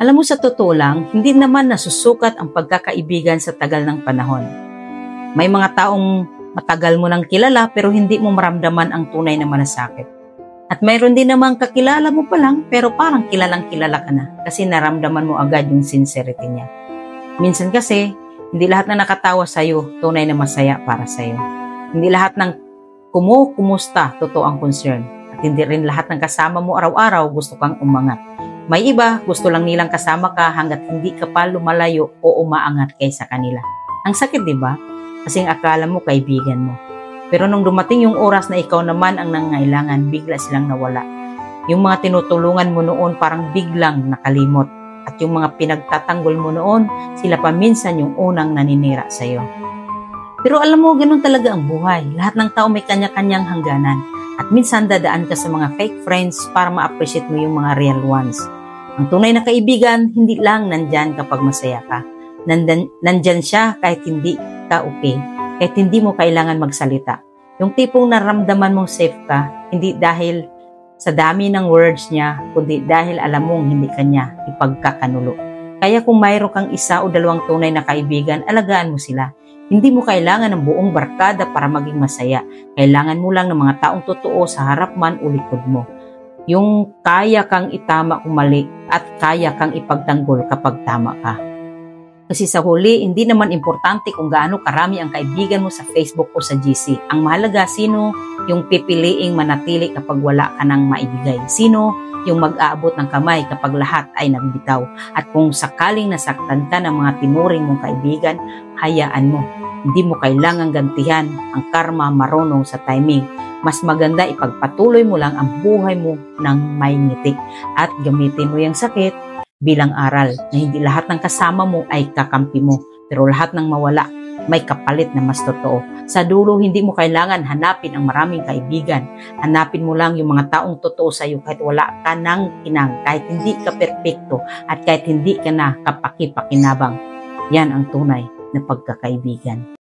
Alam mo, sa totoo lang, hindi naman nasusukat ang pagkakaibigan sa tagal ng panahon. May mga taong matagal mo nang kilala pero hindi mo maramdaman ang tunay na malasakit. At mayroon din namang kakilala mo pa lang pero parang kilalang kilala ka na kasi naramdaman mo agad yung sincerity niya. Minsan kasi, hindi lahat na nakatawa sa'yo tunay na masaya para sa'yo. Hindi lahat ng kumusta totoo ang concern. At hindi rin lahat ng kasama mo araw-araw gusto kang umangat. May iba, gusto lang nilang kasama ka hanggat hindi ka pa lumalayo o umaangat kaysa kanila. Ang sakit, di ba? Kasing akala mo kaibigan mo. Pero nung dumating yung oras na ikaw naman ang nangangailangan, bigla silang nawala. Yung mga tinutulungan mo noon parang biglang nakalimot. At yung mga pinagtatanggol mo noon, sila pa minsan yung unang naninira sa'yo. Pero alam mo, ganun talaga ang buhay. Lahat ng tao may kanya-kanyang hangganan. At minsan dadaan ka sa mga fake friends para ma-appreciate mo yung mga real ones. Ang tunay na kaibigan, hindi lang nandyan kapag masaya ka. Nandyan siya kahit hindi ka okay. Kahit hindi mo kailangan magsalita. Yung tipong naramdaman mong safe ka, hindi dahil sa dami ng words niya, kundi dahil alam mong hindi kanya ipagkakanulo. Kaya kung mayroon kang isa o dalawang tunay na kaibigan, alagaan mo sila. Hindi mo kailangan ng buong barkada para maging masaya. Kailangan mo lang ng mga taong totoo sa harap man o likod mo. Yung kaya kang itama kung mali at kaya kang ipagtanggol kapag tama ka. Kasi sa huli, hindi naman importante kung gaano karami ang kaibigan mo sa Facebook o sa GC. Ang mahalaga, sino yung pipiliing manatili kapag wala ka nang maibigay. Sino yung mag-aabot ng kamay kapag lahat ay nagbitaw. At kung sakaling nasaktan ka ng mga tinuring mong kaibigan, hayaan mo. Hindi mo kailangang gantihan ang karma marunong sa timing. Mas maganda ipagpatuloy mo lang ang buhay mo ng may ngiti. At gamitin mo yung sakit bilang aral na hindi lahat ng kasama mo ay kakampi mo. Pero lahat ng mawala, may kapalit na mas totoo. Sa dulo, hindi mo kailangan hanapin ang maraming kaibigan. Hanapin mo lang yung mga taong totoo sa iyo kahit wala ka ng kinang, kahit hindi ka perpekto, at kahit hindi ka na kapaki-pakinabang. Yan ang tunay na pagkakaibigan.